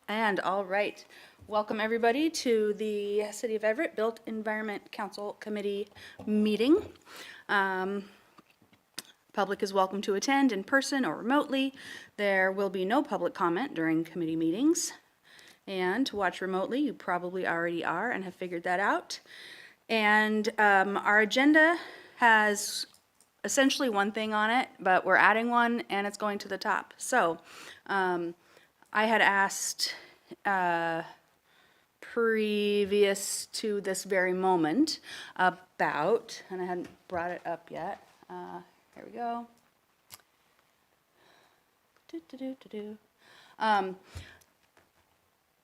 And all right, welcome everybody to the City of Everett Built Environment Council Committee meeting. Public is welcome to attend in person or remotely. There will be no public comment during committee meetings. And to watch remotely, you probably already are and have figured that out. And our agenda has essentially one thing on it, but we're adding one and it's going to the top. So I had asked previous to this very moment about, and I hadn't brought it up yet. Here we go.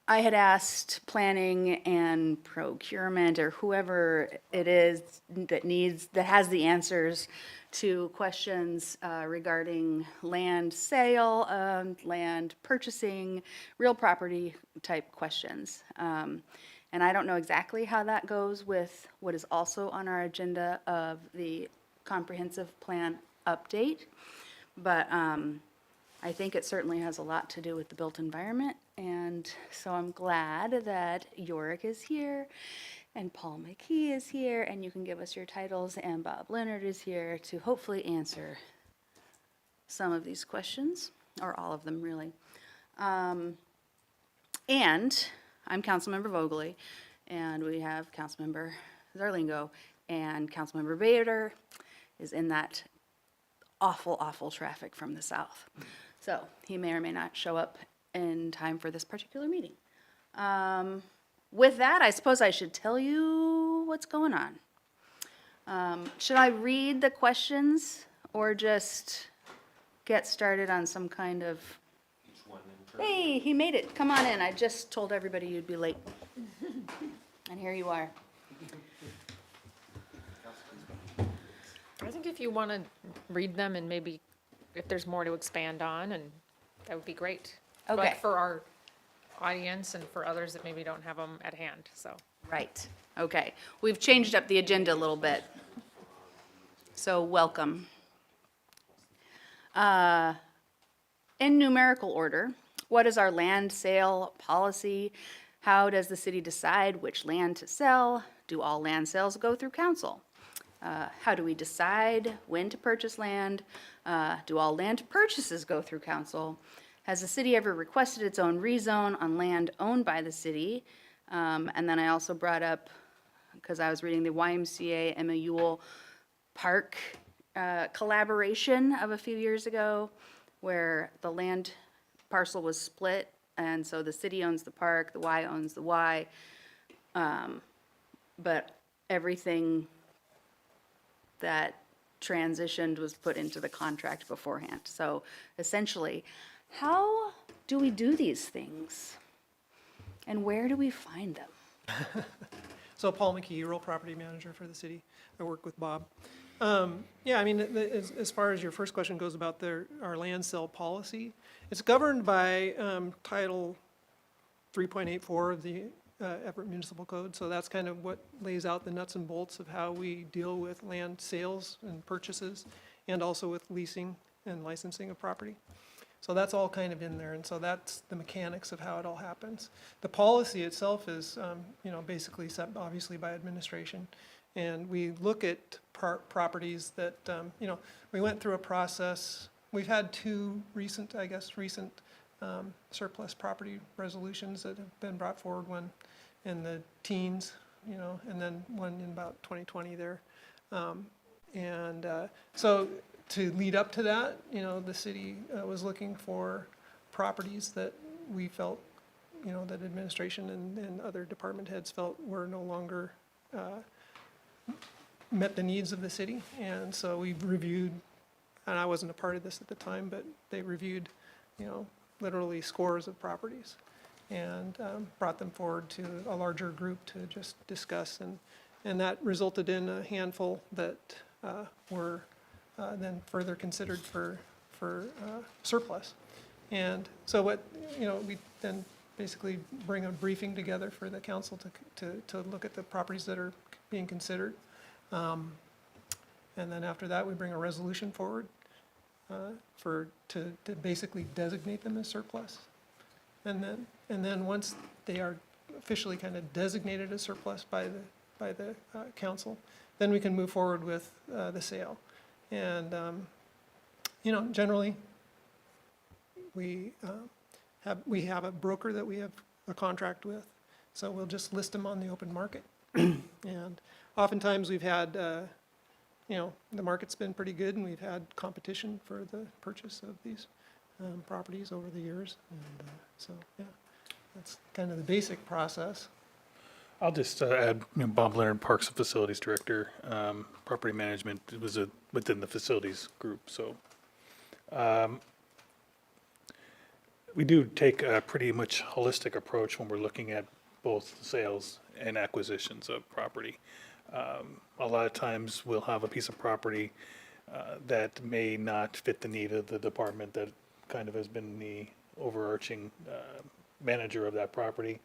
I had asked planning and procurement or whoever it is that has the answers to questions regarding land sale, land purchasing, real property type questions. And I don't know exactly how that goes with what is also on our agenda of the comprehensive plan update. But I think it certainly has a lot to do with the built environment. And so I'm glad that Yorick is here and Paul McKee is here, and you can give us your titles, and Bob Leonard is here to hopefully answer some of these questions, or all of them really. And I'm Councilmember Vogely, and we have Councilmember Zarlingo, and Councilmember Bader is in that awful traffic from the south. So he may or may not show up in time for this particular meeting. With that, I suppose I should tell you what's going on. Should I read the questions or just get started on some kind of... Hey, he made it. Come on in. I just told everybody you'd be late. And here you are. I think if you want to read them and maybe if there's more to expand on, and that would be great. Okay. But for our audience and for others that maybe don't have them at hand, so. Right. Okay. We've changed up the agenda a little bit. So welcome. In numerical order, what is our land sale policy? How does the city decide which land to sell? Do all land sales go through council? How do we decide when to purchase land? Do all land purchases go through council? Has the city ever requested its own rezone on land owned by the city? And then I also brought up, because I was reading the YMCA Emma Ewell Park collaboration of a few years ago, where the land parcel was split, and so the city owns the park, the Y owns the Y, but everything that transitioned was put into the contract beforehand. So essentially, how do we do these things? And where do we find them? So Paul McKee, rural property manager for the city. I work with Bob. Yeah, I mean, as far as your first question goes about our land sale policy, it's governed by Title 3.84 of the Everett Municipal Code. So that's kind of what lays out the nuts and bolts of how we deal with land sales and purchases, and also with leasing and licensing of property. So that's all kind of in there, and so that's the mechanics of how it all happens. The policy itself is, basically set obviously by administration, and we look at properties that, we went through a process. We've had two recent surplus property resolutions that have been brought forward, one in the teens, and then one in about 2020 there. So to lead up to that, the city was looking for properties that we felt, that administration and other department heads felt were no longer met the needs of the city. And so we reviewed, and I wasn't a part of this at the time, but they reviewed, literally scores of properties, and brought them forward to a larger group to just discuss. And that resulted in a handful that were then further considered for surplus. And so we then basically bring a briefing together for the council to look at the properties that are being considered. And then after that, we bring a resolution forward to basically designate them as surplus. And then once they are officially kind of designated as surplus by the council, then we can move forward with the sale. And, generally, we have a broker that we have a contract with, so we'll just list them on the open market. And oftentimes, we've had, the market's been pretty good, and we've had competition for the purchase of these properties over the years. And so, yeah, that's kind of the basic process. I'll just add, Bob Leonard, Parks and Facilities Director, Property Management was within the facilities group, so. We do take a pretty much holistic approach when we're looking at both sales and acquisitions of property. A lot of times, we'll have a piece of property that may not fit the need of the department that kind of has been the overarching manager of that property.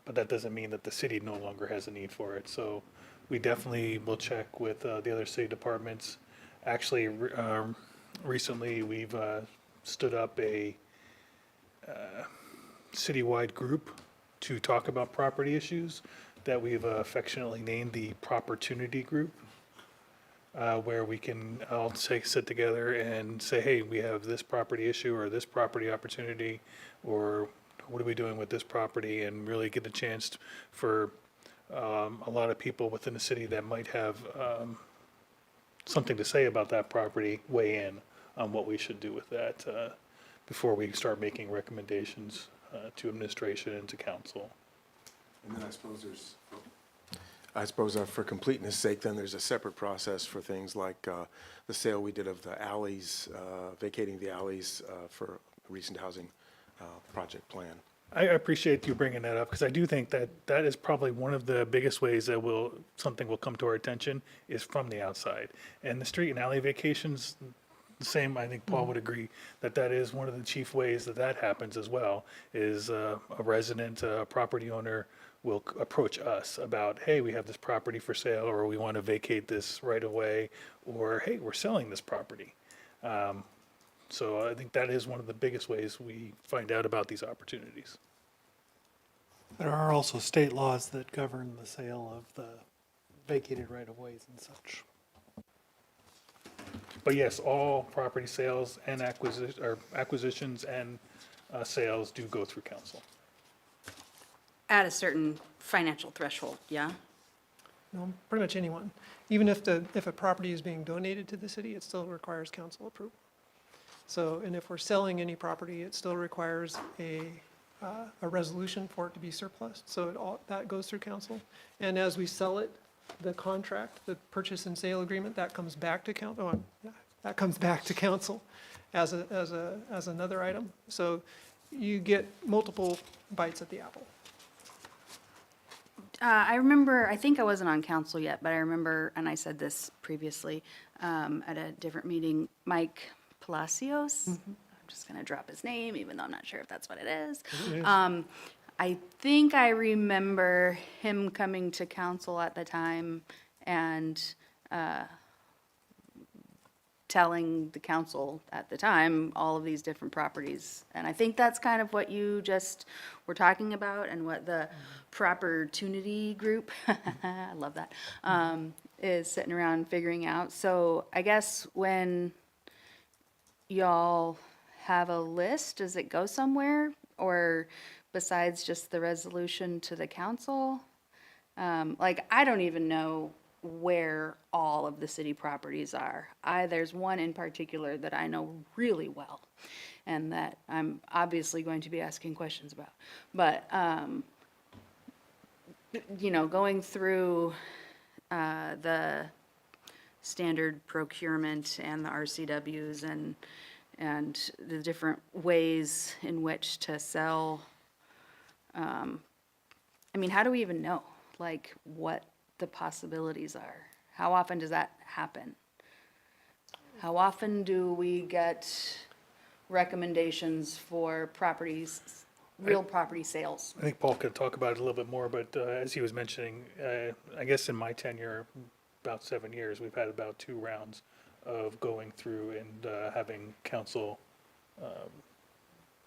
But that doesn't mean that the city no longer has a need for it. So we definitely will check with the other city departments. Actually, recently, we've stood up a citywide group to talk about property issues that we've affectionately named the Propertunity Group, where we can all sit together and say, hey, we have this property issue or this property opportunity, or what are we doing with this property, and really get a chance for a lot of people within the city that might have something to say about that property weigh in on what we should do with that before we start making recommendations to administration and to council. And then I suppose for completeness sake, then there's a separate process for things like the sale we did of the alleys, vacating the alleys for a recent housing project plan. I appreciate you bringing that up, because I do think that that is probably one of the biggest ways that something will come to our attention is from the outside. And the street and alley vacations, the same, I think Paul would agree, that is one of the chief ways that happens as well, is a resident, a property owner will approach us about, hey, we have this property for sale, or we want to vacate this right away, or hey, we're selling this property. So I think that is one of the biggest ways we find out about these opportunities. There are also state laws that govern the sale of the vacated right-of-ways and such. But yes, all property sales and acquisitions and sales do go through council. At a certain financial threshold, yeah? No, pretty much anyone. Even if a property is being donated to the city, it still requires council approval. So, and if we're selling any property, it still requires a resolution for it to be surplus. So that goes through council. And as we sell it, the contract, the purchase and sale agreement, that comes back to council. That comes back to council as another item. So you get multiple bites at the apple. I remember, I think I wasn't on council yet, but I remember, and I said this previously at a different meeting, Mike Palacios. I'm just going to drop his name, even though I'm not sure if that's what it is. I think I remember him coming to council at the time and telling the council at the time all of these different properties. And I think that's kind of what you just were talking about, and what the Propertunity Group, I love that, is sitting around figuring out. So I guess when y'all have a list, does it go somewhere? Or besides just the resolution to the council? I don't even know where all of the city properties are. There's one in particular that I know really well, and that I'm obviously going to be asking questions about. But, going through the standard procurement and the RCWs and the different ways in which to sell, how do we even know, what the possibilities are? How often does that happen? How often do we get recommendations for properties, real property sales? I think Paul could talk about it a little bit more, but as he was mentioning, I guess in my tenure, about 7 years, we've had about 2 rounds of going through and having council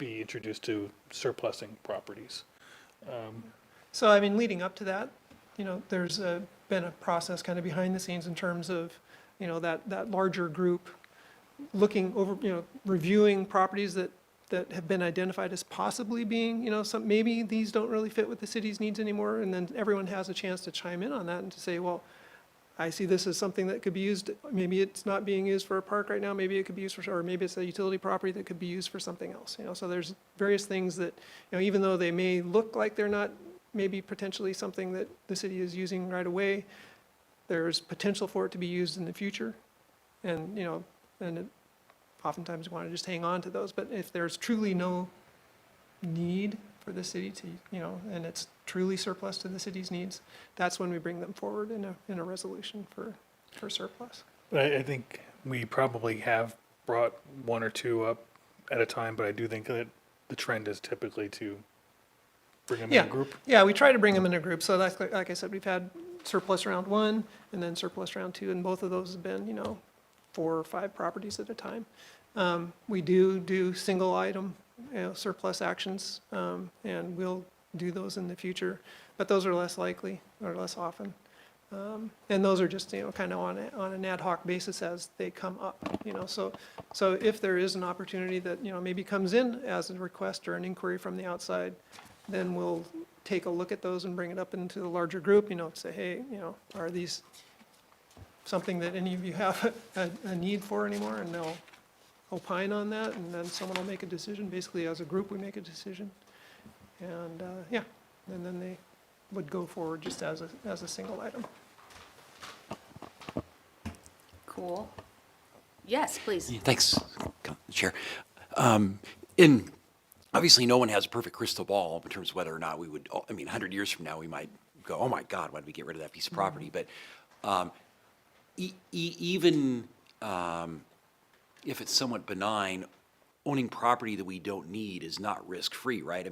be introduced to surplusing properties. So, I mean, leading up to that, there's been a process kind of behind the scenes in terms of, that larger group looking over, reviewing properties that have been identified as possibly being, maybe these don't really fit with the city's needs anymore, and then everyone has a chance to chime in on that and to say, well, I see this as something that could be used, maybe it's not being used for a park right now, maybe it could be used for, or maybe it's a utility property that could be used for something else, so there's various things that, even though they may look like they're not maybe potentially something that the city is using right away, there's potential for it to be used in the future, and, oftentimes we want to just hang on to those, but if there's truly no need for the city to, and it's truly surplus to the city's needs, that's when we bring them forward in a resolution for surplus. I think we probably have brought one or two up at a time, but I do think that the trend is typically to bring them in a group. Yeah, we try to bring them in a group, so that's, like I said, we've had surplus round 1, and then surplus round 2, and both of those have been, 4 or 5 properties at a time. We do single item, surplus actions, and we'll do those in the future, but those are less likely, or less often. And those are just, kind of on an ad hoc basis as they come up, so if there is an opportunity that, maybe comes in as a request or an inquiry from the outside, then we'll take a look at those and bring it up into the larger group, say, hey, are these something that any of you have a need for anymore? And they'll opine on that, and then someone will make a decision. Basically, as a group, we make a decision. And, and then they would go forward just as a single item. Cool. Yes, please. Yeah, thanks, Chair. Obviously, no one has a perfect crystal ball in terms of whether or not we would, 100 years from now, we might go, oh my God, why did we get rid of that piece of property? But even if it's somewhat benign, owning property that we don't need is not risk-free, right?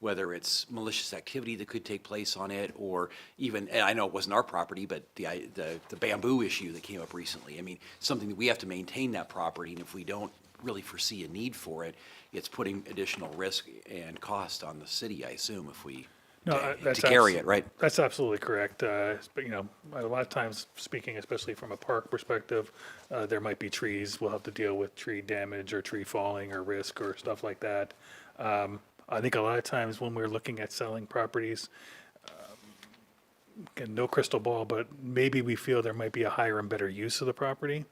Whether it's malicious activity that could take place on it, or even, and I know it wasn't our property, but the bamboo issue that came up recently. Something that we have to maintain that property, and if we don't really foresee a need for it, it's putting additional risk and cost on the city, I assume, if we, to carry it, right? That's absolutely correct. But, a lot of times, speaking especially from a park perspective, there might be trees. We'll have to deal with tree damage or tree falling or risk or stuff like that. I think a lot of times when we're looking at selling properties, again, no crystal ball, but maybe we feel there might be a higher and better use of the property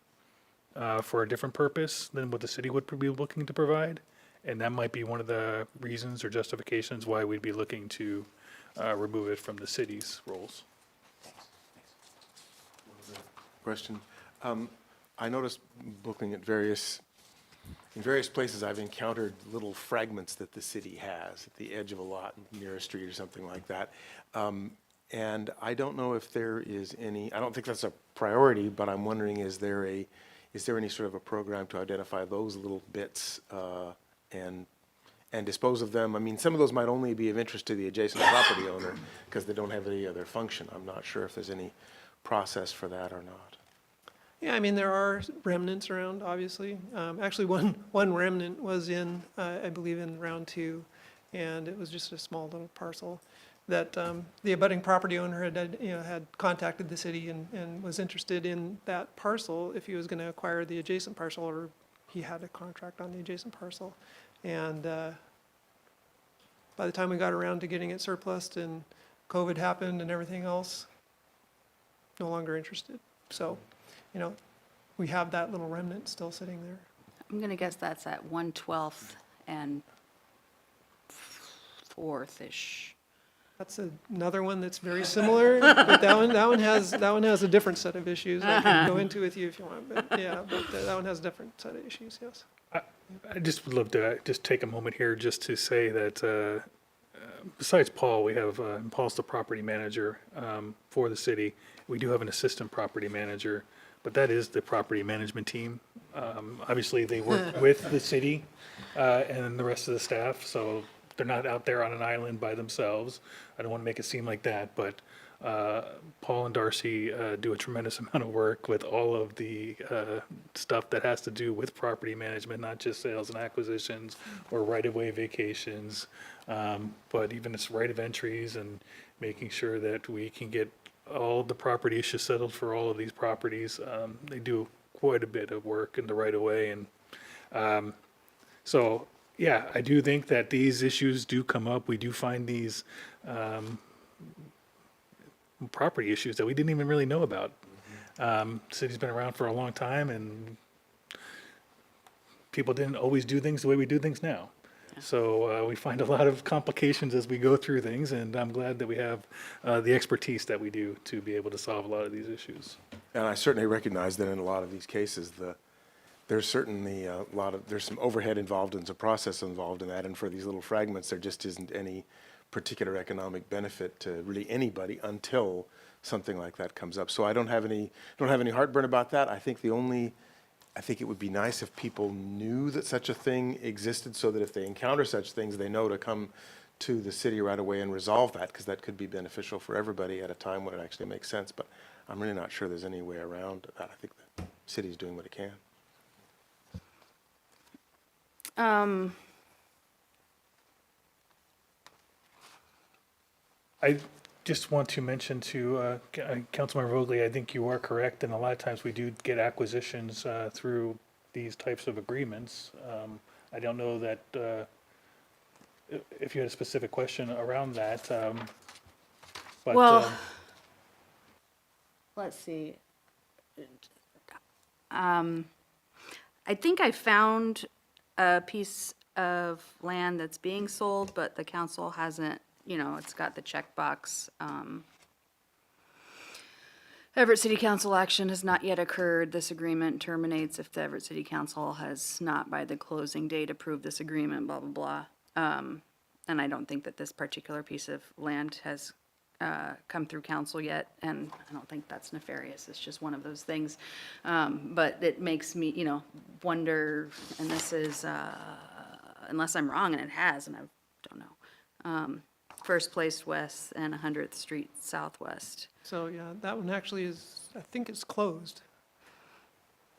for a different purpose than what the city would be looking to provide. And that might be one of the reasons or justifications why we'd be looking to remove it from the city's roles. Question. I noticed looking at in various places, I've encountered little fragments that the city has at the edge of a lot near a street or something like that. And I don't know if there is any, I don't think that's a priority, but I'm wondering, is there any sort of a program to identify those little bits and dispose of them? Some of those might only be of interest to the adjacent property owner because they don't have any other function. I'm not sure if there's any process for that or not. Yeah, there are remnants around, obviously. Actually, one remnant was in, I believe, in round 2, and it was just a small little parcel that the abutting property owner had contacted the city and was interested in that parcel if he was going to acquire the adjacent parcel, or he had a contract on the adjacent parcel. And by the time we got around to getting it surplused and COVID happened and everything else, no longer interested. So, we have that little remnant still sitting there. I'm going to guess that's at 1/12 and 4th-ish. That's another one that's very similar, but that one has a different set of issues. I can go into with you if you want, but yeah, but that one has a different set of issues, yes. I just would love to just take a moment here just to say that besides Paul, we have, Paul's the property manager for the city. We do have an assistant property manager, but that is the property management team. Obviously, they work with the city and the rest of the staff, so they're not out there on an island by themselves. I don't want to make it seem like that, but Paul and Darcy do a tremendous amount of work with all of the stuff that has to do with property management, not just sales and acquisitions or right-of-way vacations, but even its right of entries and making sure that we can get all the property issues settled for all of these properties. They do quite a bit of work in the right-of-way, and so, yeah, I do think that these issues do come up. We do find these property issues that we didn't even really know about. City's been around for a long time, and people didn't always do things the way we do things now. So we find a lot of complications as we go through things, and I'm glad that we have the expertise that we do to be able to solve a lot of these issues. And I certainly recognize that in a lot of these cases, there's certainly there's some overhead involved and some process involved in that, and for these little fragments, there just isn't any particular economic benefit to really anybody until something like that comes up. So I don't have any heartburn about that. I think it would be nice if people knew that such a thing existed, so that if they encounter such things, they know to come to the city right away and resolve that, because that could be beneficial for everybody at a time when it actually makes sense. But I'm really not sure there's any way around that. I think the city's doing what it can. I just want to mention to Councilmember Vogely, I think you are correct, and a lot of times we do get acquisitions through these types of agreements. I don't know that, if you had a specific question around that, but. Well, let's see. I think I found a piece of land that's being sold, but the council hasn't, it's got the checkbox. Everett City Council action has not yet occurred. This agreement terminates if the Everett City Council has not by the closing date approved this agreement, blah, blah, blah. And I don't think that this particular piece of land has come through council yet, and I don't think that's nefarious. It's just one of those things. But it makes me, wonder, and this is, unless I'm wrong, and it has, and I don't know. First Place West and 100th Street Southwest. So, yeah, that one actually is, I think it's closed.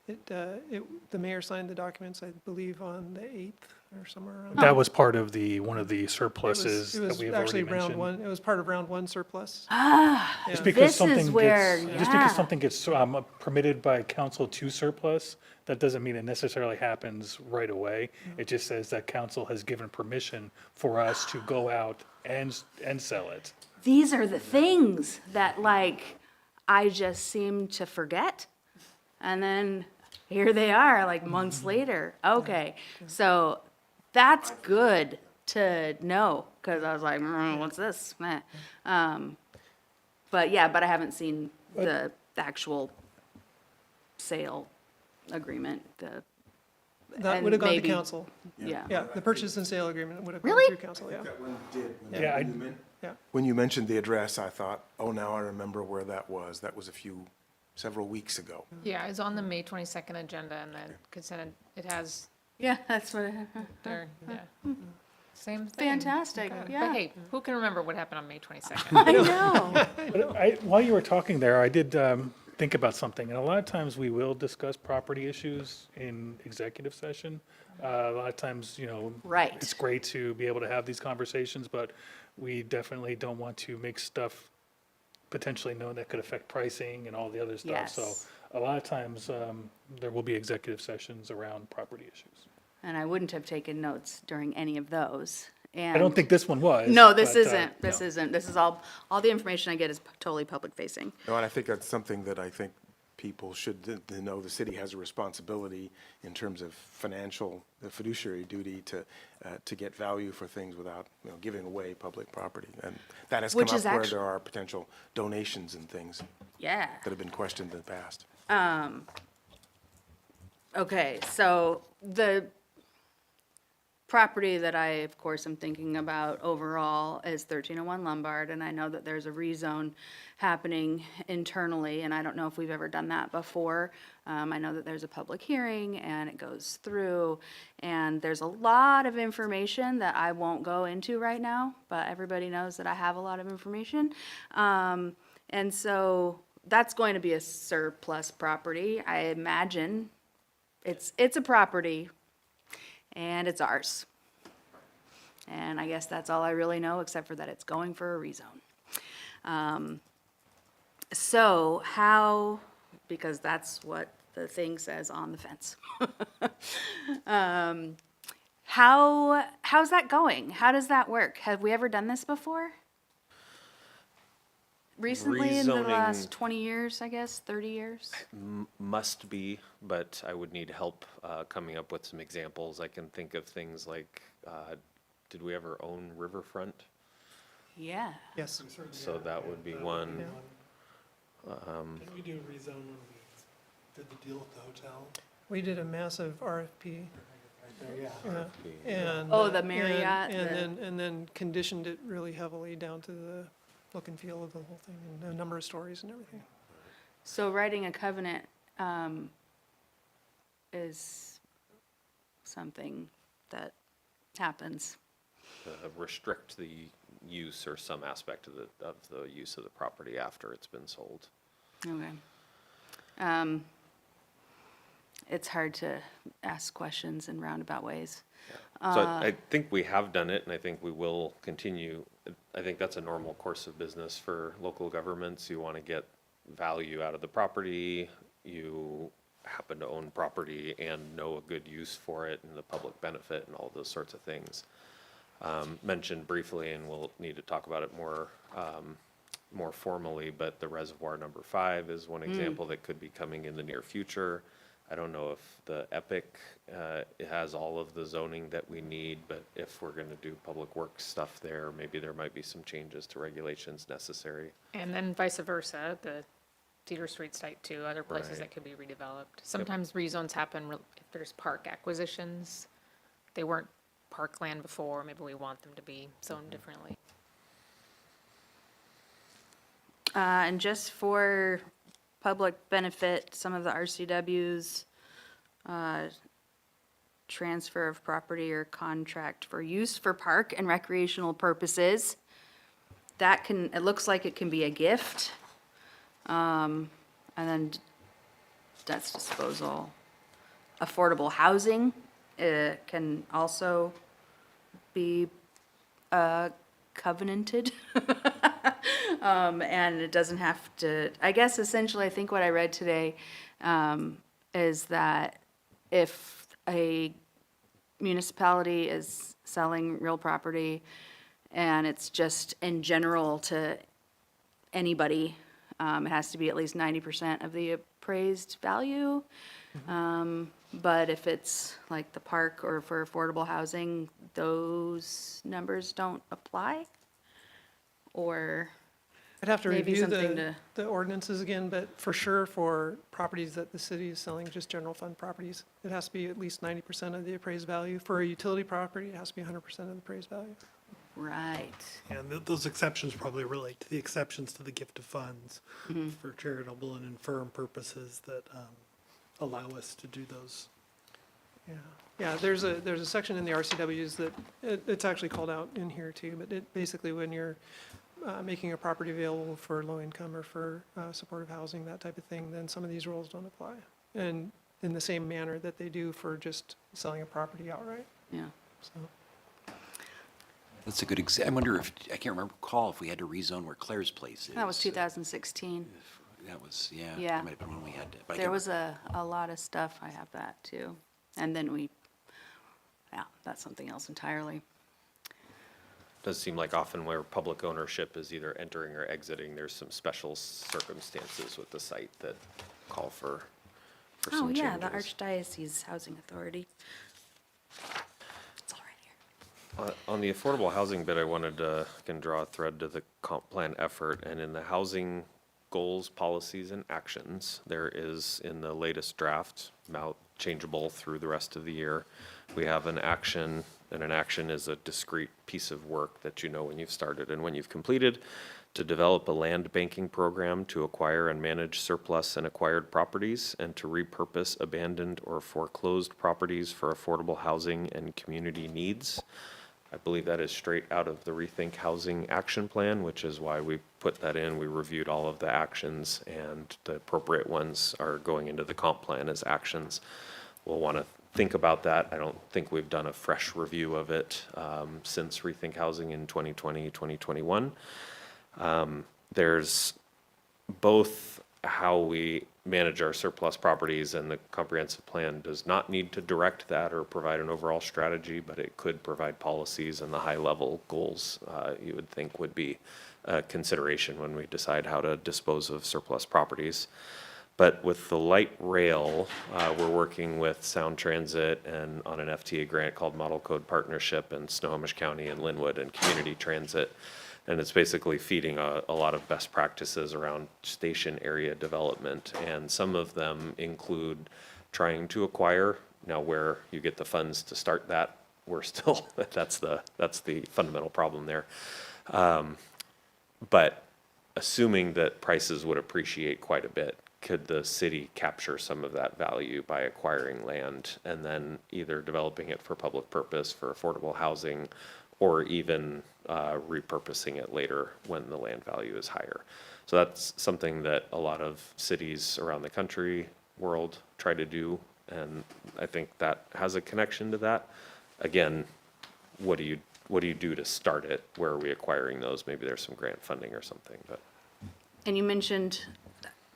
The mayor signed the documents, I believe, on the 8th or somewhere around. That was part of one of the surpluses It that was we have actually already round mentioned. one, it was part of round one surplus. Just because This is something where- gets, just yeah. because something gets permitted by council to surplus, that doesn't mean it necessarily happens right away. It just says that council has given permission for us to go out and sell it. These are the things that, I just seem to forget. And then here they are, months later. Okay, so that's good to know, because I was like, what's this? Meh. But I haven't seen the actual sale agreement, That and would have gone to maybe- council. yeah. Yeah, the purchase and sale agreement would have gone Really? through council, yeah. Yeah, Yeah. When you mentioned the address, I thought, oh, now I remember where that was. That was several weeks ago. Yeah, it's on the May 22nd agenda, and then consent, it has Yeah, that's what, there, yeah. Same thing. fantastic, But yeah. hey, who can remember what happened on May 22nd? I know. But while you were talking there, I did think about something, and a lot of times we will discuss property issues in executive session. A lot of times, Right. it's great to be able to have these conversations, but we definitely don't want to make stuff potentially known that could affect pricing and all the other stuff. Yes. So a lot of times, there will be executive sessions around property issues. And I wouldn't have taken notes during any of those. I don't think this one was. No, this but, isn't. This no. isn't. This is all the information I get is totally public facing. No, and I think that's something that I think people should know. The city has a responsibility in terms of the fiduciary duty to get value for things without, giving away public property. And that has come Which up is where actu- there are potential donations and things Yeah. that have been questioned in the past. Okay, so the property that I, of course, am thinking about overall is 1301 Lombard, and I know that there's a rezone happening internally, and I don't know if we've ever done that before. I know that there's a public hearing, and it goes through, and there's a lot of information that I won't go into right now, but everybody knows that I have a lot of information. And so that's going to be a surplus property, I imagine. It's a property, and it's ours. And I guess that's all I really know, except for that it's going for a rezone. So how, because that's what the thing says on the fence. How's that going? How does that work? Have we ever done this before? Recently, in the Rezoning- last 20 years, I guess, 30 years? Must be, but I would need help coming up with some examples. I can think of things like, did we ever own Riverfront? Yeah. Yes. So that would be one. Didn't we do a rezone when we did the deal with the hotel? We did a massive RFP. Yeah. Yeah, and. Oh, the and- Marriott, And then conditioned it really heavily down to the look and feel of the whole thing, and the number of stories and everything. So writing a covenant is something that happens. Restrict the use or some aspect of the use of the property after it's been sold. Okay. It's hard to ask questions in roundabout ways. So I think we have done it, and I think we will continue. I think that's a normal course of business for local governments. You want to get value out of the property. You happen to own property and know a good use for it and the public benefit and all those sorts of things. Mentioned briefly, and we'll need to talk about it more formally, but the reservoir number 5 is one example that could be coming in the near future. I don't know if the Epic it has all of the zoning that we need, but if we're going to do public works stuff there, maybe there might be some changes to regulations necessary. And then vice versa, the Cedar Street site too, other places Right. that could be redeveloped. Sometimes rezones happen if there's park acquisitions. They weren't parkland before, maybe we want them to be zoned differently. And just for public benefit, some of the RCWs, transfer of property or contract for use for park and recreational purposes, that can, it looks like it can be a gift. And then that's disposal. Affordable housing, can also be, covenanted. And it doesn't have to, I guess essentially, I think what I read today, is that if a municipality is selling real property and it's just in general to anybody, it has to be at least 90% of the appraised value. But if it's like the park or for affordable housing, those numbers don't apply? Or, I'd have to Maybe review something to- the ordinances again, but for sure for properties that the city is selling, just general fund properties, it has to be at least 90% of the appraised value. For a utility property, it has to be 100% of the appraised value. right, And those exceptions probably relate to the exceptions to the gift of funds for charitable and infirm purposes that allow us to do those. Yeah, yeah, there's a section in the RCWs that, it's actually called out in here too, but it, basically when you're making a property available for low income or for supportive housing, that type of thing, then some of these rules don't apply. And in the same manner that they do for just selling a property outright, yeah. so. That's a good I wonder if, I can't recall if we had to rezone where Claire's place is. That was 2016. That was, yeah. Yeah. That might have been when we had to. but I There can't was a lot of stuff, I have that too. And then yeah, that's something else entirely. Does seem like often where public ownership is either entering or exiting, there's some special circumstances with the site that call for Oh, some yeah, the changes. Archdiocese Housing Authority. It's all right here. On the affordable housing bit, I wanted to, can draw a thread to the comp plan effort, and in the housing goals, policies, and actions, there is, in the latest draft, now changeable through the rest of the year, we have an action, and an action is a discrete piece of work that you know when you've started and when you've completed, to develop a land banking program to acquire and manage surplus and acquired properties, and to repurpose abandoned or foreclosed properties for affordable housing and community needs. I believe that is straight out of the Rethink Housing Action Plan, which is why we put that in. We reviewed all of the actions, and the appropriate ones are going into the comp plan as actions. We'll want to think about that. I don't think we've done a fresh review of it since Rethink Housing in 2020, 2021. There's both how we manage our surplus properties, and the comprehensive plan does not need to direct that or provide an overall strategy, but it could provide policies and the high-level goals you would think would be a consideration when we decide how to dispose of surplus properties. But with the light rail, we're working with Sound Transit and on an FTA grant called Model Code Partnership in Snohomish County and Linwood and Community Transit. And it's basically feeding a lot of best practices around station area development. And some of them include trying to acquire. Now, where you get the funds to start that, we're still, that's the fundamental problem there. But assuming that prices would appreciate quite a bit, could the city capture some of that value by acquiring land and then either developing it for public purpose, for affordable housing, or even repurposing it later when the land value is higher? So that's something that a lot of cities around the country, world, try to do, and I think that has a connection to that. Again, what do you do to start it? Where are we acquiring those? Maybe there's some grant funding or something, but. And you mentioned,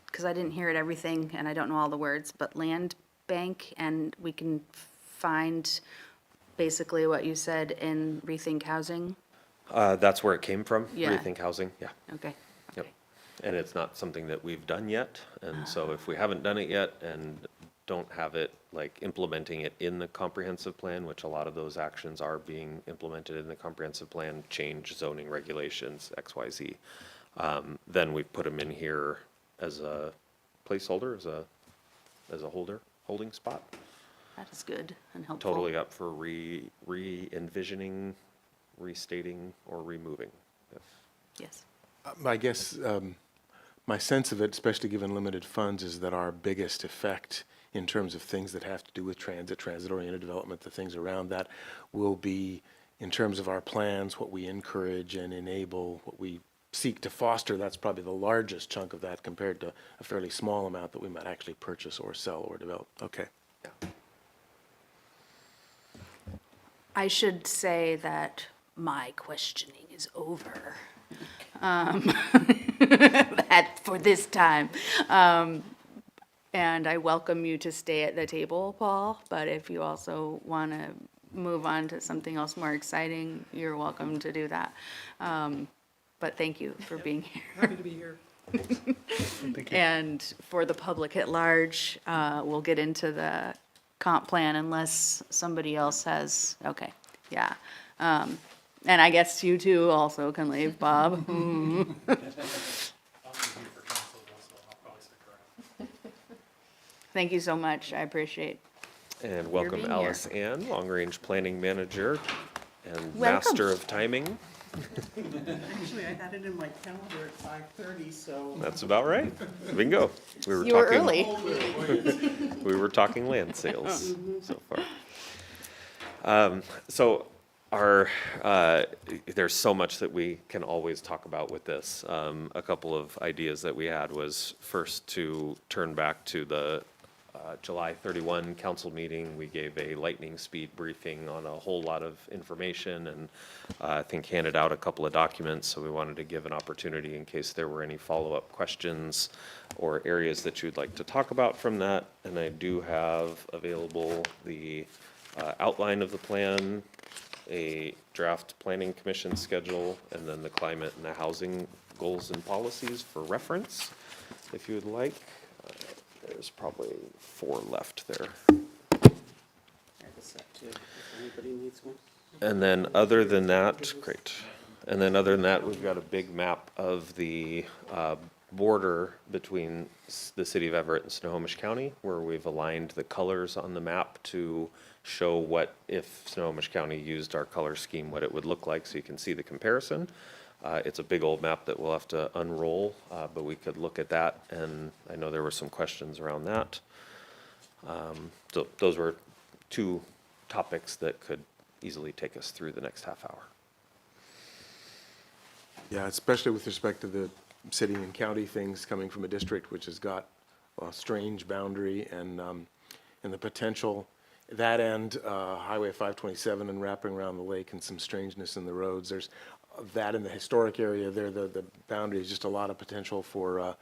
because I didn't hear it everything, and I don't know all the words, but land bank, and we can find basically what you said in Rethink Housing? That's where it came from, Yeah. Rethink Housing, yeah. Okay. Yep. Okay. And it's not something that we've done yet, and so if we haven't done it yet and don't have it, like implementing it in the comprehensive plan, which a lot of those actions are being implemented in the comprehensive plan, change zoning regulations, XYZ, then we put them in here as a placeholder, as a holding spot. That is good and helpful. Totally up for re-envisioning, restating, or removing. Yes. I guess my sense of it, especially given limited funds, is that our biggest effect in terms of things that have to do with transit-oriented development, the things around that, will be in terms of our plans, what we encourage and enable, what we seek to foster. That's probably the largest chunk of that compared to a fairly small amount that we might actually purchase or sell or develop. Okay. Yeah. I should say that my questioning is over. That for this time. And I welcome you to stay at the table, Paul, but if you also want to move on to something else more exciting, you're welcome to do that. But thank you for being here. Happy to be here. And for the public at large, we'll get into the comp plan unless somebody else has, okay, yeah. And I guess you two also can leave, Bob. Thank you so much, I appreciate. And welcome being Alice Ann, Long Range Planning Manager and Welcome. Master of Timing. Actually, I had it in my calendar at 5:30, so. That's about right. Bingo. We were You were talking, early. we were talking land sales so far. So our, there's so much that we can always talk about with this. A couple of ideas that we had was first to turn back to the July 31 council meeting. We gave a lightning speed briefing on a whole lot of information and I think handed out a couple of documents. So we wanted to give an opportunity in case there were any follow-up questions or areas that you'd like to talk about from that. And I do have available the outline of the plan, a draft planning commission schedule, and then the climate and the housing goals and policies for reference, if you would like. There's probably 4 left there. I have a set too, if anybody needs one. And then other than that, great. And then other than that, we've got a big map of the border between the city of Everett and Snohomish County, where we've aligned the colors on the map to show what, if Snohomish County used our color scheme, what it would look like, so you can see the comparison. It's a big old map that we'll have to unroll, but we could look at that, and I know there were some questions around that. So those were 2 topics that could easily take us through the next half hour. Yeah, especially with respect to the city and county things coming from a district which has got a strange boundary and the potential, that end, Highway 527 and wrapping around the lake and some strangeness in the roads. There's that in the historic area there, the boundary is just a lot of potential for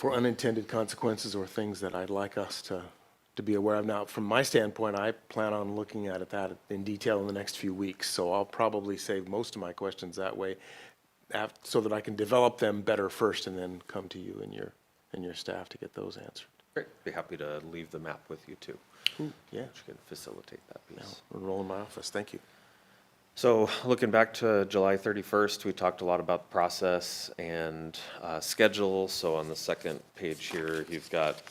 unintended consequences or things that I'd like us to be aware of. Now, from my standpoint, I plan on looking at that in detail in the next few weeks, so I'll probably save most of my questions that way so that I can develop them better first and then come to you and your staff to get those answered. Great. Be happy to leave the map with you too. Yeah, Which can facilitate that piece. enroll in my office, thank you. So looking back to July 31st, we talked a lot about the process and schedule. So on the second page here, you've got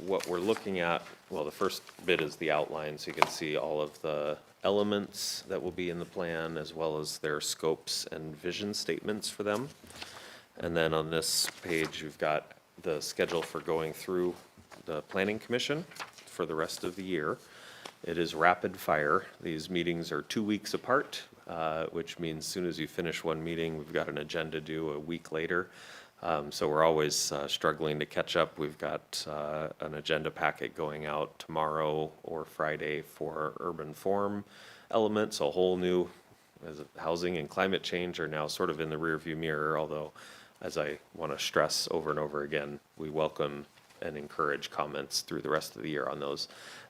what we're looking at. Well, the first bit is the outline, so you can see all of the elements that will be in the plan, as well as their scopes and vision statements for them. And then on this page, you've got the schedule for going through the Planning Commission for the rest of the year. It is rapid fire. These meetings are 2 weeks apart, which means as soon as you finish one meeting, we've got an agenda due a week later. So we're always struggling to catch up. We've got an agenda packet going out tomorrow or Friday for urban form elements, a whole new, as housing and climate change are now sort of in the rearview mirror, although as I want to stress over and over again, we welcome and encourage comments through the rest of the year on those.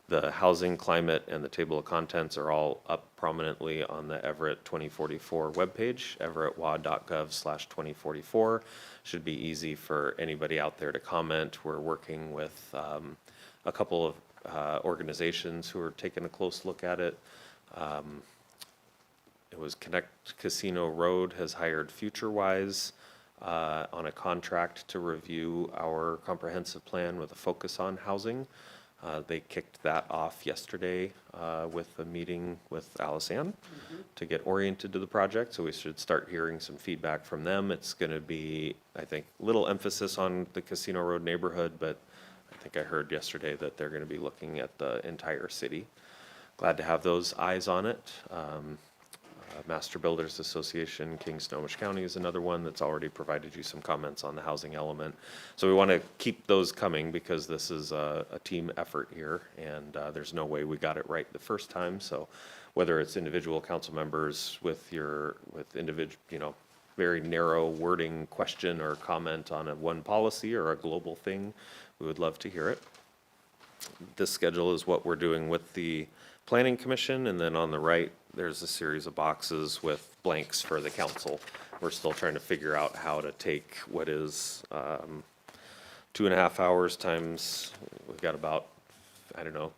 The housing, climate, and the table of contents are all up prominently on the Everett 2044 webpage, everettwa.gov/2044. Should be easy for anybody out there to comment. We're working with a couple of organizations who are taking a close look at it. It was Connect Casino Road has hired FutureWise on a contract to review our comprehensive plan with a focus on housing. They kicked that off yesterday with a meeting with Alice Ann to get oriented to the project, so we should start hearing some feedback from them. It's going to be, I think, little emphasis on the Casino Road neighborhood, but I think I heard yesterday that they're going to be looking at the entire city. Glad to have those eyes on it. Master Builders Association, King Snohomish County is another one that's already provided you some comments on the housing element. So we want to keep those coming because this is a team effort here, and there's no way we got it right the first time. So whether it's individual council members with individual, very narrow wording question or comment on one policy or a global thing, we would love to hear it. This schedule is what we're doing with the Planning Commission, and then on the right, there's a series of boxes with blanks for the council. We're still trying to figure out how to take what is 2.5 hours times, we've got about,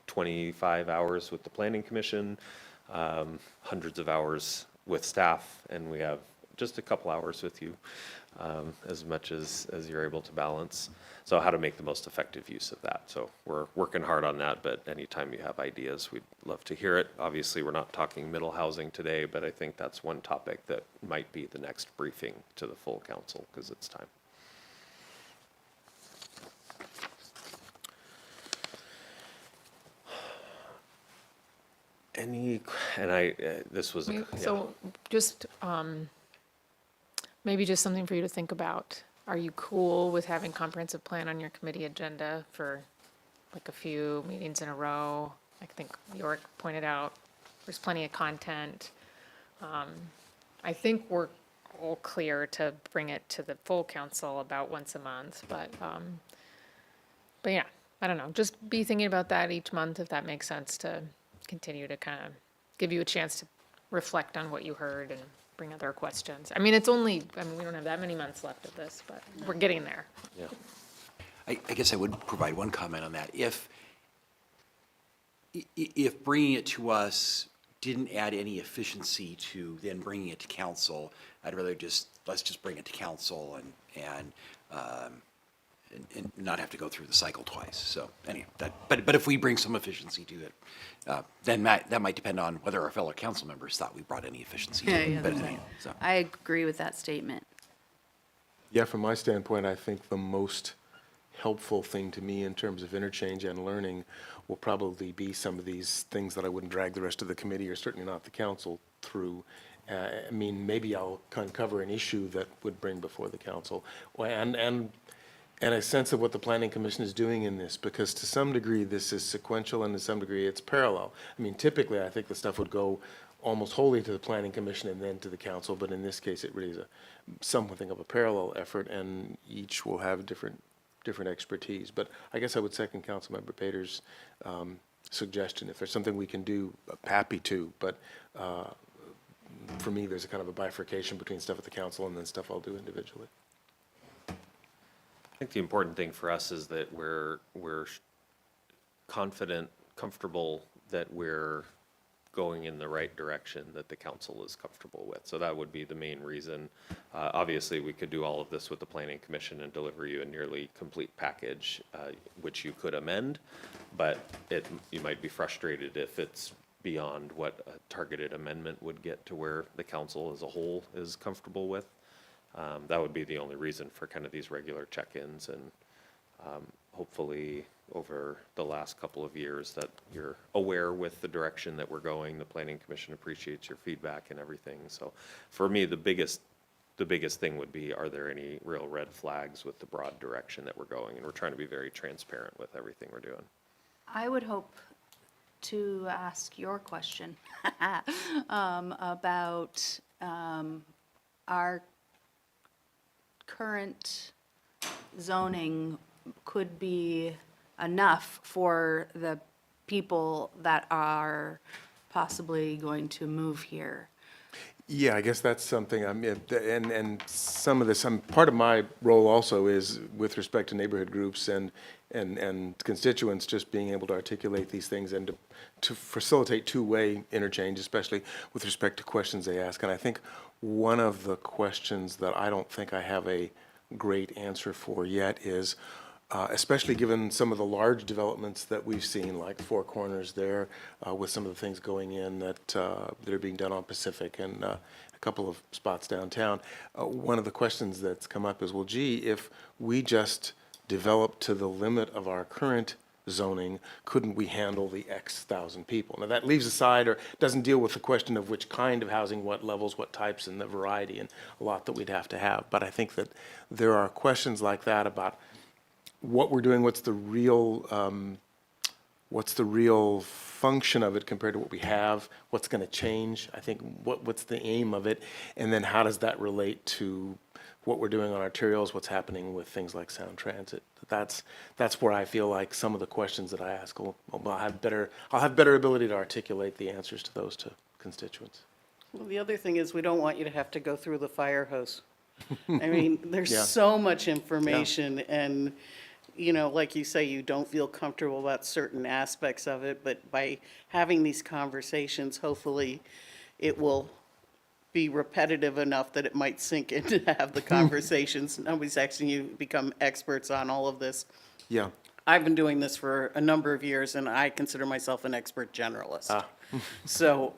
25 hours with the Planning Commission, hundreds of hours with staff, and we have just a couple hours with you, as much as you're able to balance. So how to make the most effective use of that. So we're working hard on that, but anytime you have ideas, we'd love to hear it. Obviously, we're not talking middle housing today, but I think that's one topic that might be the next briefing to the full council, because it's time. This was, So just, maybe just something for you to think about. Are you cool with having comprehensive plan on your committee agenda for like a few meetings in a row? I think York pointed out, there's plenty of content. I think we're all clear to bring it to the full council about once a month, but yeah, I don't know. Just be thinking about that each month, if that makes sense, to continue to kind of give you a chance to reflect on what you heard and bring other questions. We don't have that many months left of this, but we're getting there. yeah. I guess I would provide one comment on that. If bringing it to us didn't add any efficiency to then bringing it to council, I'd rather let's just bring it to council and not have to go through the cycle twice. So anyway, but if we bring some efficiency to it, then that might depend on whether our fellow council members thought we brought any efficiency to it. But anyway, so. I agree with that statement. Yeah, from my standpoint, I think the most helpful thing to me in terms of interchange and learning will probably be some of these things that I wouldn't drag the rest of the committee, or certainly not the council, through. I mean, maybe I'll uncover an issue that would bring before the council, and a sense of what the planning commission is doing in this, because to some degree this is sequential and to some degree it's parallel. I mean, typically I think the stuff would go almost wholly to the planning commission and then to the council, but in this case it really is something of a parallel effort, and each will have different expertise. But I guess I would second Councilmember Pater's suggestion. If there's something we can do, happy to, but for me there's a kind of a bifurcation between stuff at the council and then stuff I'll do individually. I think the important thing for us is that we're confident, comfortable that we're going in the right direction that the council is comfortable with. So that would be the main reason. Obviously, we could do all of this with the planning commission and deliver you a nearly complete package, which you could amend, but you might be frustrated if it's beyond what a targeted amendment would get to where the council as a whole is comfortable with. That would be the only reason for kind of these regular check-ins, and hopefully over the last couple of years that you're aware with the direction that we're going. The Planning Commission appreciates your feedback and everything. So for me, the biggest thing would be, are there any real red flags with the broad direction that we're going? And we're trying to be very transparent with everything we're doing. I would hope to ask your question about our current zoning could be enough for the people that are possibly going to move here. Yeah, I guess that's something, and some of this, part of my role also is with respect to neighborhood groups and constituents, just being able to articulate these things and to facilitate two-way interchange, especially with respect to questions they ask. And I think one of the questions that I don't think I have a great answer for yet is, especially given some of the large developments that we've seen, like Four Corners there, with some of the things going in that are being done on Pacific and a couple of spots downtown. One of the questions that's come up is, well, gee, if we just develop to the limit of our current zoning, couldn't we handle the X thousand people? Now that leaves aside, or doesn't deal with the question of which kind of housing, what levels, what types, and the variety, and a lot that we'd have to have. But I think that there are questions like that about what we're doing, what's the real function of it compared to what we have, what's going to change, I think what's the aim of it, and then how does that relate to what we're doing on arterials, what's happening with things like sound transit. That's where I feel like some of the questions that I ask, I'll have better ability to articulate the answers to those to constituents. Well, the other thing is, we don't want you to have to go through the fire hose. I mean, there's Yeah. so much information, and, you know, like you say, you don't feel comfortable about certain aspects of it, but by having these conversations, hopefully it will be repetitive enough that it might sink in to have the conversations. Nobody's asking you to become experts on all of this. Yeah. I've been doing this for a number of years, and I consider myself an expert generalist. So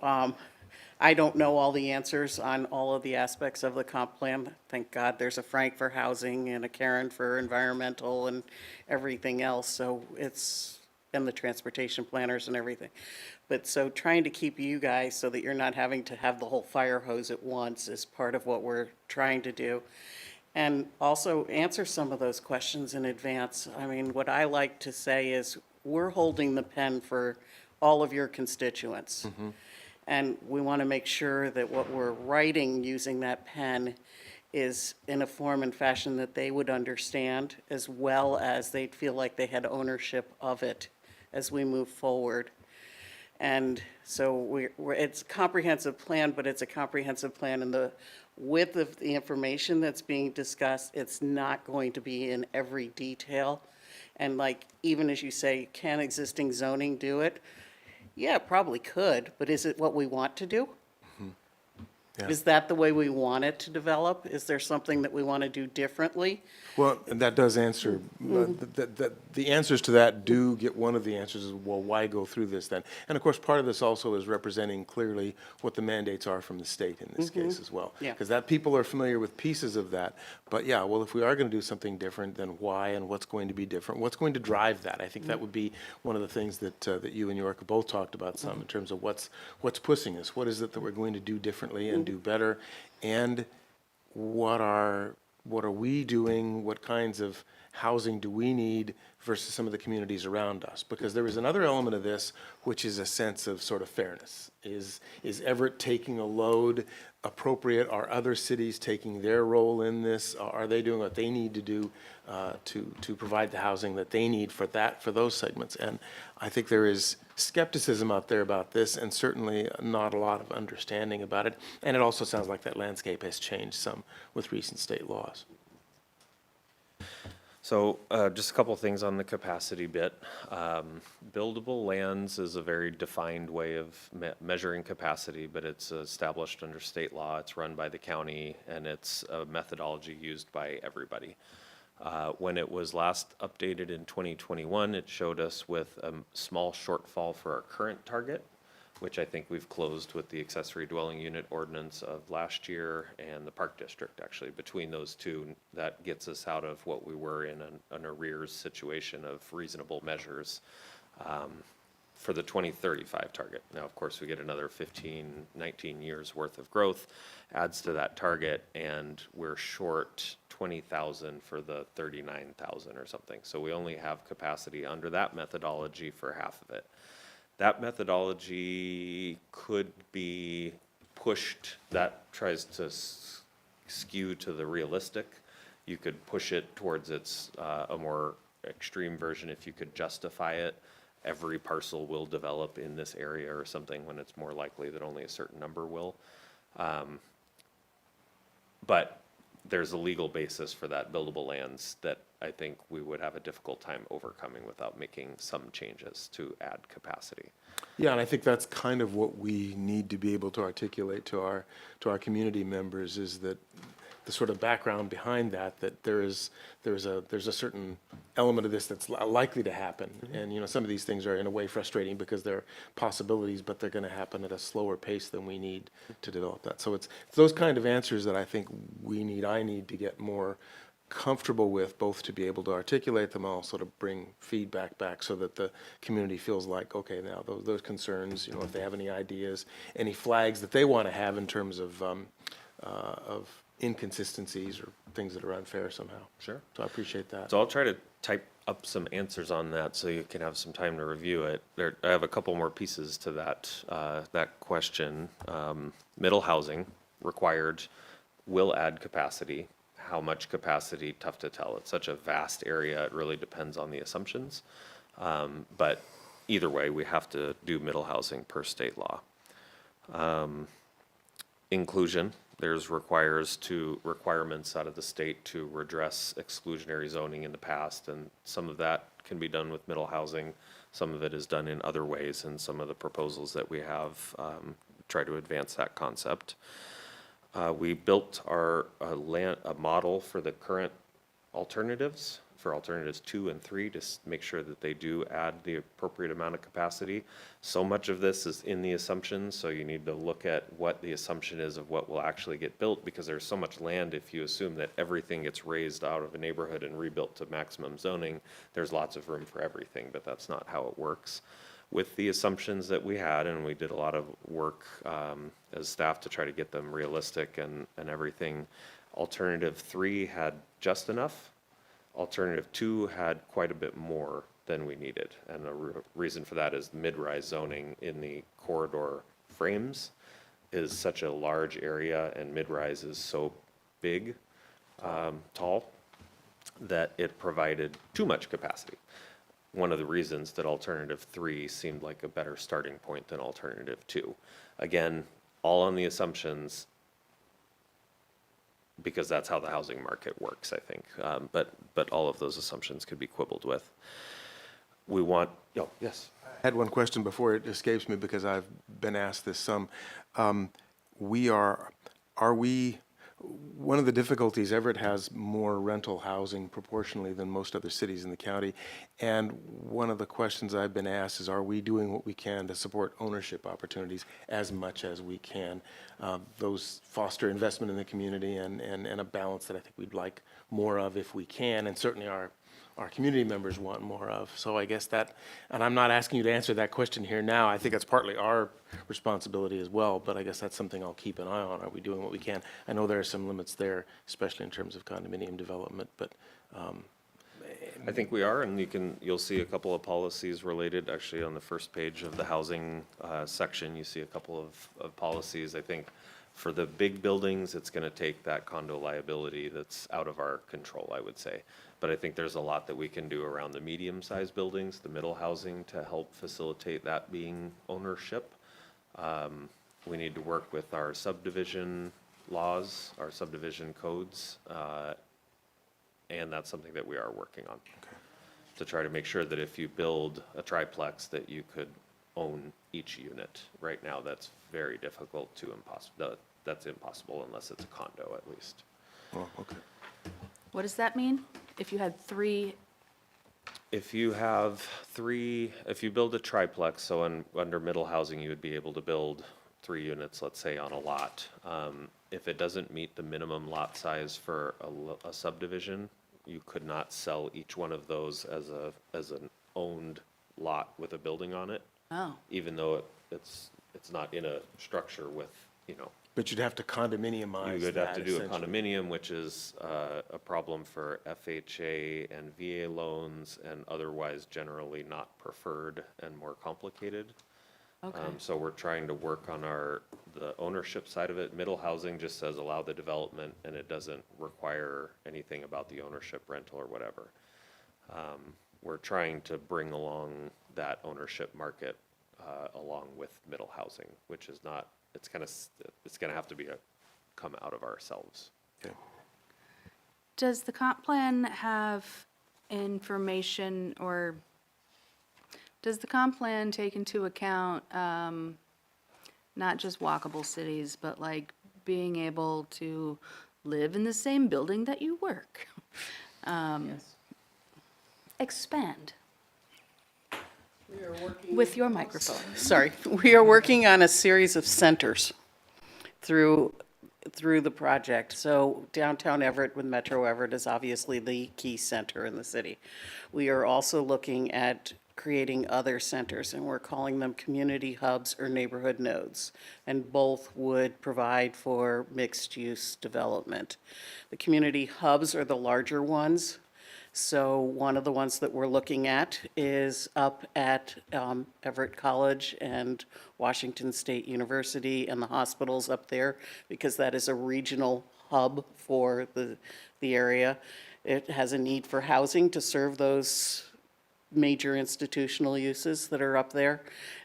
I don't know all the answers on all of the aspects of the comp plan. Thank God there's a Frank for housing and a Karen for environmental and everything else. So and the transportation planners and everything. But so trying to keep you guys so that you're not having to have the whole fire hose at once is part of what we're trying to do. And also answer some of those questions in advance. I mean, what I like to say is, we're holding the pen for all of your constituents. And we want to make sure that what we're writing using that pen is in a form and fashion that they would understand, as well as they'd feel like they had ownership of it as we move forward. And so it's a comprehensive plan, but it's a comprehensive plan in the width of the information that's being discussed. It's not going to be in every detail. And like, even as you say, can existing zoning do it? Yeah, it probably could, but is it what we want to do? Is that the way we want it to develop? Is there something that we want to do differently? Well, and that does answer, the answers to that do get, one of the answers is, well, why go through this then? And of course, part of this also is representing clearly what the mandates are from the state in this case as well. Yeah. Because that, people are familiar with pieces of that. But yeah, well, if we are going to do something different, then why and what's going to be different? What's going to drive that? I think that would be one of the things that, that you and York have both talked about some in terms of what's pushing us. What is it that we're going to do differently and do better? And what are we doing? What kinds of housing do we need versus some of the communities around us? Because there is another element of this, which is a sense of sort of fairness. Is Everett taking a load appropriate? Are other cities taking their role in this? Are they doing what they need to do to provide the housing that they need for those segments? And I think there is skepticism out there about this, and certainly not a lot of understanding about it. And it also sounds like that landscape has changed some with recent state laws. So just a couple of things on the capacity bit. Buildable lands is a very defined way of measuring capacity, but it's established under state law. It's run by the county, and it's a methodology used by everybody. When it was last updated in 2021, it showed us with a small shortfall for our current target, which I think we've closed with the accessory dwelling unit ordinance of last year and the park district. Actually, between those two, that gets us out of what we were in an arrears situation of reasonable measures for the 2035 target. Now, of course, we get another 15, 19 years worth of growth, adds to that target, and we're short 20,000 for the 39,000 or something. So we only have capacity under that methodology for half of it. That methodology could be pushed, that tries to skew to the realistic. You could push it towards its a more extreme version if you could justify it. Every parcel will develop in this area or something, when it's more likely that only a certain number will. But there's a legal basis for that buildable lands that I think we would have a difficult time overcoming without making some changes to add capacity. Yeah, and I think that's kind of what we need to be able to articulate to our community members, is that the sort of background behind that there's a certain element of this that's likely to happen. And, you know, some of these things are in a way frustrating because they're possibilities, but they're going to happen at a slower pace than we need to develop that. So it's those kind of answers that I think I need to get more comfortable with, both to be able to articulate them, also to bring feedback back so that the community feels like, okay, now those concerns, you know, if they have any ideas, any flags that they want to have in terms of inconsistencies or things that are unfair somehow. Sure. So I appreciate that. So I'll try to type up some answers on that so you can have some time to review it. I have a couple more pieces to that question. Middle housing required will add capacity. How much capacity, tough to tell. It's such a vast area, it really depends on the assumptions. But either way, we have to do middle housing per state law. Inclusion, there's requirements out of the state to redress exclusionary zoning in the past, and some of that can be done with middle housing. Some of it is done in other ways, and some of the proposals that we have try to advance that concept. We built a model for the current alternatives, for alternatives 2 and 3, to make sure that they do add the appropriate amount of capacity. So much of this is in the assumptions, so you need to look at what the assumption is of what will actually get built, because there's so much land. If you assume that everything gets raised out of a neighborhood and rebuilt to maximum zoning, there's lots of room for everything, but that's not how it works. With the assumptions that we had, and we did a lot of work as staff to try to get them realistic and everything, alternative 3 had just enough. Alternative 2 had quite a bit more than we needed. And the reason for that is mid-rise zoning in the corridor frames is such a large area, and mid-rise is so big, tall, that it provided too much capacity. One of the reasons that alternative 3 seemed like a better starting point than alternative 2. Again, all on the assumptions, because that's how the housing market works, I think. But all of those assumptions could be quibbled with. We want, yes. I had one question before it escapes me, because I've been asked this some. one of the difficulties, Everett has more rental housing proportionally than most other cities in the county. And one of the questions I've been asked is, are we doing what we can to support ownership opportunities as much as we can? Those foster investment in the community and a balance that I think we'd like more of if we can, and certainly our community members want more of. So I guess that, and I'm not asking you to answer that question here now. I think that's partly our responsibility as well, but I guess that's something I'll keep an eye on. Are we doing what we can? I know there are some limits there, especially in terms of condominium development, but I think we are, and you'll see a couple of policies related, actually on the first page of the housing section, you see a couple of policies. I think for the big buildings, it's gonna take that condo liability that's out of our control, I would say. But I think there's a lot that we can do around the medium-sized buildings, the middle housing, to help facilitate that being ownership. We need to work with our subdivision laws, our subdivision codes, and that's something that we are working on. To try to make sure that if you build a triplex, that you could own each unit. Right now, that's very difficult to impossible. That's impossible unless it's a condo, at least. oh, okay. What does that mean? If you had 3, If you have if you build a triplex, so under middle housing, you would be able to build 3 units, let's say, on a lot. If it doesn't meet the minimum lot size for a subdivision, you could not sell each one of those as an owned lot with a building on it, oh, even though it's not in a structure with, But you'd have to condominiumize you would have to that, do a essentially. condominium, which is a problem for FHA and VA loans, and otherwise generally not preferred and more complicated. okay. So we're trying to work on the ownership side of it. Middle housing just says allow the development, and it doesn't require anything about the ownership, rental, or whatever. We're trying to bring along that ownership market along with middle housing, which is not, it's gonna have to come out of ourselves. Okay. Does the comp plan have information, or does the comp plan take into account not just walkable cities, but like being able to live in the same building that you work? Expand with your microphone. Sorry, we are working on a series of centers through the project. So downtown Everett with Metro Everett is obviously the key center in the city. We are also looking at creating other centers, and we're calling them community hubs or neighborhood nodes. And both would provide for mixed-use development. The community hubs are the larger ones. So one of the ones that we're looking at is up at Everett College and Washington State University and the hospitals up there, because that is a regional hub for the area. It has a need for housing to serve those major institutional uses that are up there.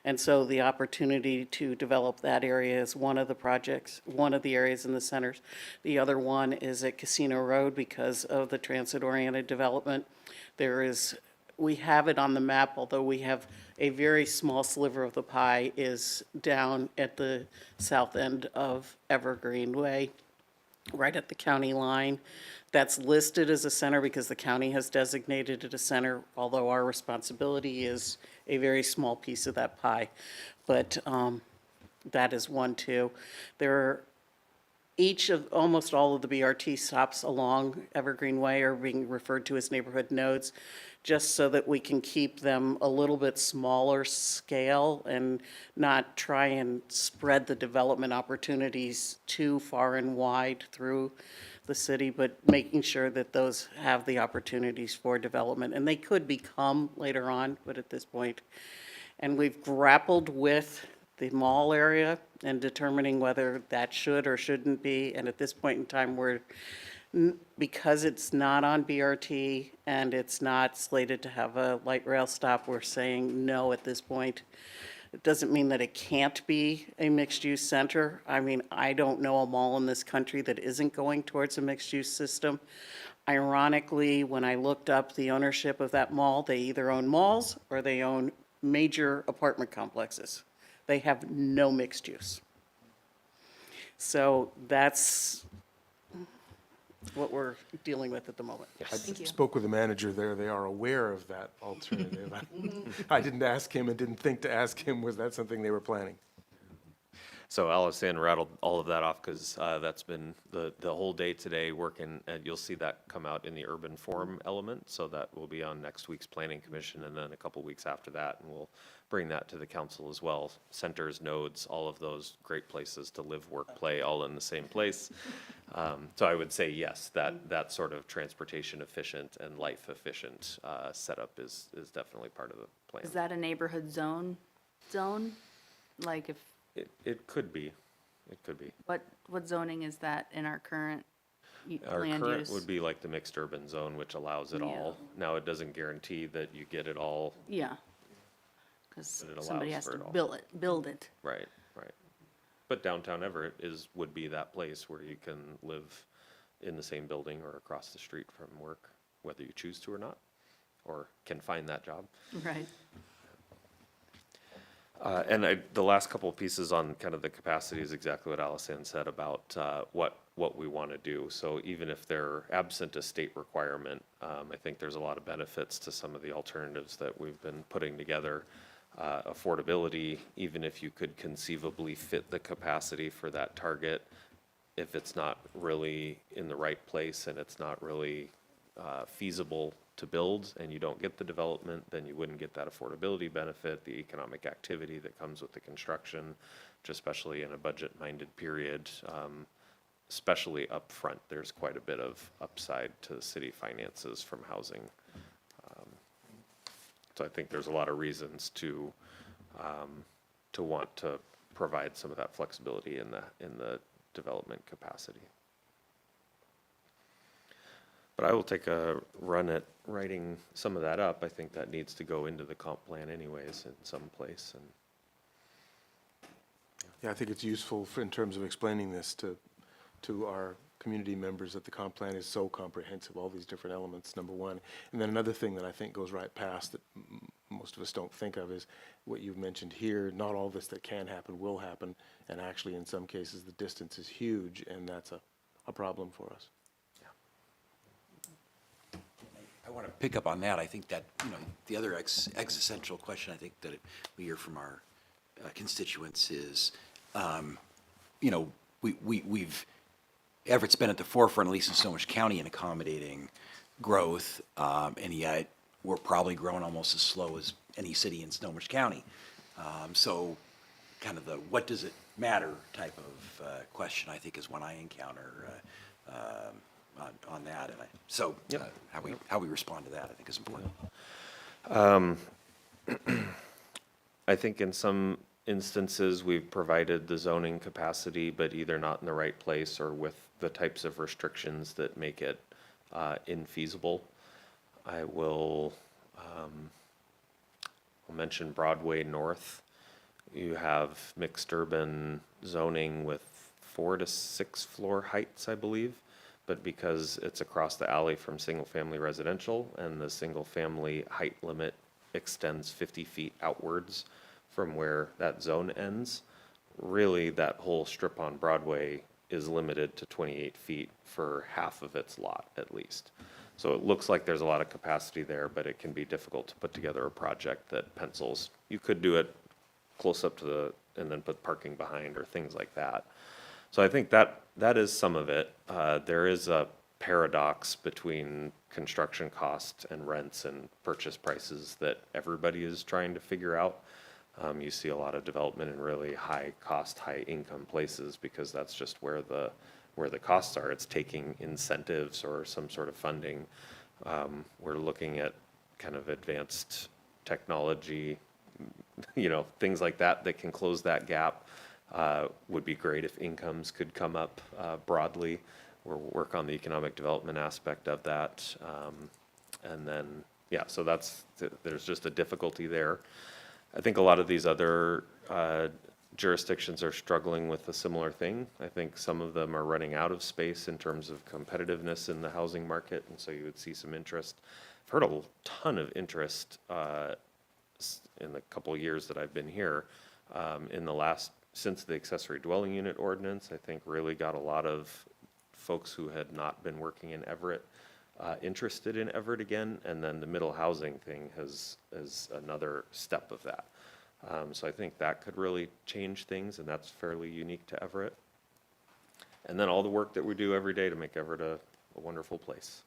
And so the opportunity to develop that area is one of the projects, one of the areas in the centers. The other one is at Casino Road because of the transit-oriented development. We have it on the map, although we have a very small sliver of the pie is down at the south end of Evergreen Way, right at the county line. That's listed as a center because the county has designated it a center, although our responsibility is a very small piece of that pie. But that is one, too. Almost all of the BRT stops along Evergreen Way are being referred to as neighborhood nodes, just so that we can keep them a little bit smaller scale and not try and spread the development opportunities too far and wide through the city, but making sure that those have the opportunities for development. And they could become later on, but at this point. And we've grappled with the mall area and determining whether that should or shouldn't be. And at this point in time, because it's not on BRT and it's not slated to have a light rail stop, we're saying no at this point. It doesn't mean that it can't be a mixed-use center. I mean, I don't know a mall in this country that isn't going towards a mixed-use system. Ironically, when I looked up the ownership of that mall, they either own malls or they own major apartment complexes. They have no mixed use. So that's what we're dealing with at the moment. I Thank you. spoke with the manager there. They are aware of that alternative. I didn't ask him and didn't think to ask him, was that something they were planning? So Allison rattled all of that off because that's been the whole day today working, and you'll see that come out in the urban forum element. So that will be on next week's planning commission, and then a couple weeks after that, and we'll bring that to the council as well. Centers, nodes, all of those great places to live, work, play, all in the same place. So I would say yes, that sort of transportation efficient and life efficient setup is definitely part of the plan. Is that a neighborhood zone? Like if, It could be. It could be. what zoning is that in our current Our land current use? would be like the mixed urban zone, which allows it all. Now, it doesn't guarantee that you get it all, Yeah. Because But it somebody allows has for to it all. build it. right. But downtown Everett would be that place where you can live in the same building or across the street from work, whether you choose to or not, or can find that job. Right. And the last couple of pieces on kind of the capacity is exactly what Allison said about what we want to do. So even if they're absent a state requirement, I think there's a lot of benefits to some of the alternatives that we've been putting together. Affordability, even if you could conceivably fit the capacity for that target, if it's not really in the right place and it's not really feasible to build and you don't get the development, then you wouldn't get that affordability benefit, the economic activity that comes with the construction, which especially in a budget-minded period, especially upfront, there's quite a bit of upside to the city finances from housing. So I think there's a lot of reasons to want to provide some of that flexibility in the development capacity. But I will take a run at writing some of that up. I think that needs to go into the comp plan anyways in some place. And Yeah, I think it's useful in terms of explaining this to our community members that the comp plan is so comprehensive, all these different elements, number one. And then another thing that I think goes right past that most of us don't think of is what you've mentioned here. Not all this that can happen will happen. And actually, in some cases, the distance is huge, and that's a problem for us. I want to pick up on that. I think that, the other existential question I think that we hear from our constituents is, Everett's been at the forefront, at least in Snohomish County, in accommodating growth, and yet we're probably growing almost as slow as any city in Snohomish County. So kind of the what does it matter type of question, I think, is one I encounter on that. And how we respond to that, I think, is important. I think in some instances, we've provided the zoning capacity, but either not in the right place or with the types of restrictions that make it infeasible. I'll mention Broadway North. You have mixed urban zoning with 4 to 6 floor heights, I believe. But because it's across the alley from single-family residential and the single-family height limit extends 50 feet outwards from where that zone ends, really that whole strip on Broadway is limited to 28 feet for half of its lot at least. So it looks like there's a lot of capacity there, but it can be difficult to put together a project that pencils. You could do it close up to and then put parking behind or things like that. So I think that is some of it. There is a paradox between construction costs and rents and purchase prices that everybody is trying to figure out. You see a lot of development in really high cost, high income places because that's just where the costs are. It's taking incentives or some sort of funding. We're looking at kind of advanced technology, things like that can close that gap. Would be great if incomes could come up broadly. We'll work on the economic development aspect of that. And then, so there's just a difficulty there. I think a lot of these other jurisdictions are struggling with a similar thing. I think some of them are running out of space in terms of competitiveness in the housing market, and so you would see some interest. I've heard a ton of interest in the couple of years that I've been here in the last since the accessory dwelling unit ordinance, I think really got a lot of folks who had not been working in Everett interested in Everett again, and then the middle housing thing is another step of that. So I think that could really change things, and that's fairly unique to Everett. And then all the work that we do every day to make Everett a wonderful place.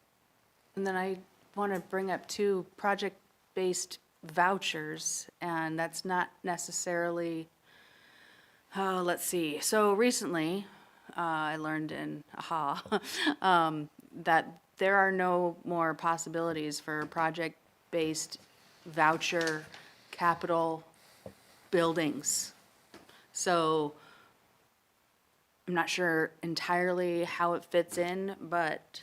And then I want to bring up too, project-based vouchers, and that's not necessarily, let's see. So recently, I learned in AHA that there are no more possibilities for project-based voucher capital buildings. So I'm not sure entirely how it fits in, but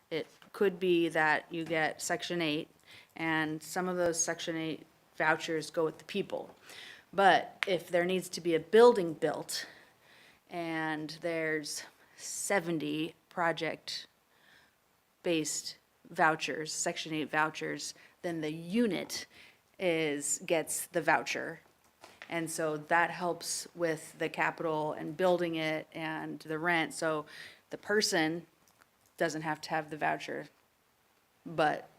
it could be that you get Section 8, and some of those Section 8 vouchers go with the people. But if there needs to be a building built, and there's 70 project-based vouchers, Section 8 vouchers, then the unit gets the voucher. And so that helps with the capital and building it and the rent. So the person doesn't have to have the voucher. But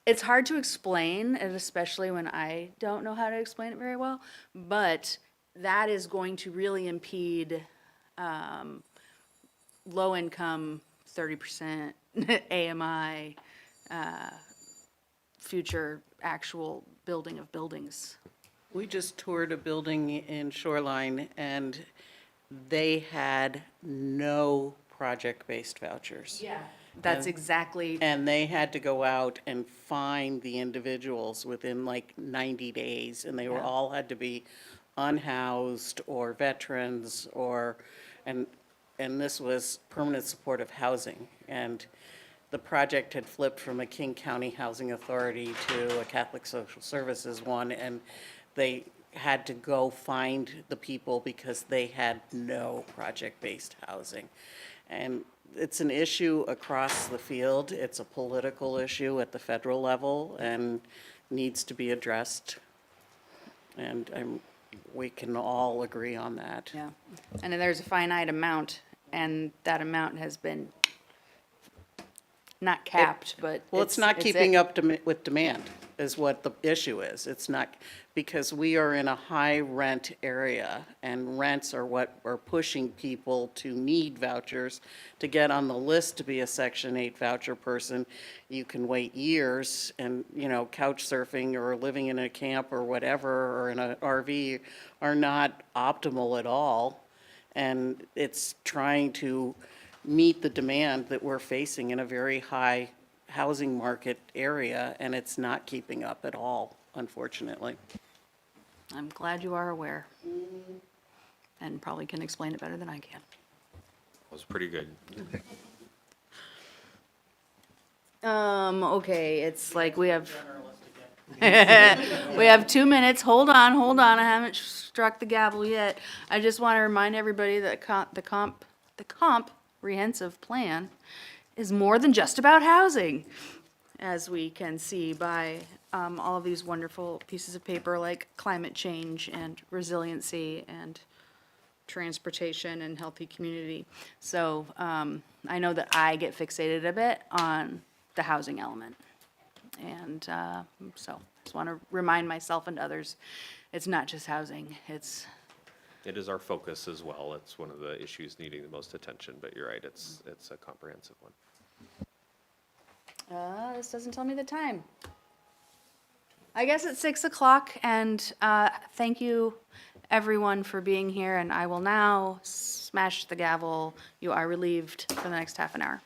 it's hard to explain, and especially when I don't know how to explain it very well. But that is going to really impede low-income, 30% AMI, future actual building of buildings. We just toured a building in Shoreline, and they had no project-based vouchers. Yeah. That's exactly, And they had to go out and find the individuals within like 90 days, and they were Yeah. all had to be unhoused or veterans and this was permanent supportive housing. And the project had flipped from a King County Housing Authority to a Catholic Social Services one, and they had to go find the people because they had no project-based housing. And it's an issue across the field. It's a political issue at the federal level and needs to be addressed. And we can all agree on that. yeah. And then there's a finite amount, and that amount has been not capped, but Well, it's not keeping it. up with demand is what the issue is. It's not, because we are in a high rent area, and rents are what are pushing people to need vouchers. To get on the list to be a Section 8 voucher person, you can wait years, and, couch surfing or living in a camp or whatever, or in an RV are not optimal at all. And it's trying to meet the demand that we're facing in a very high housing market area, and it's not keeping up at all, unfortunately. I'm glad you are aware. And probably can explain it better than I can. It was pretty good. Okay, it's like we have 2 minutes. Hold on, I haven't struck the gavel yet. I just want to remind everybody that the comprehensive plan is more than just about housing, as we can see by all of these wonderful pieces of paper like climate change and resiliency and transportation and healthy community. So I know that I get fixated a bit on the housing element. And so I just want to remind myself and others, it's not just housing, It is our focus as well. It's one of the issues needing the most attention, but you're right, it's a comprehensive one. this doesn't tell me the time. I guess it's 6 o'clock, and thank you, everyone, for being here, and I will now smash the gavel. You are relieved for the next half an hour.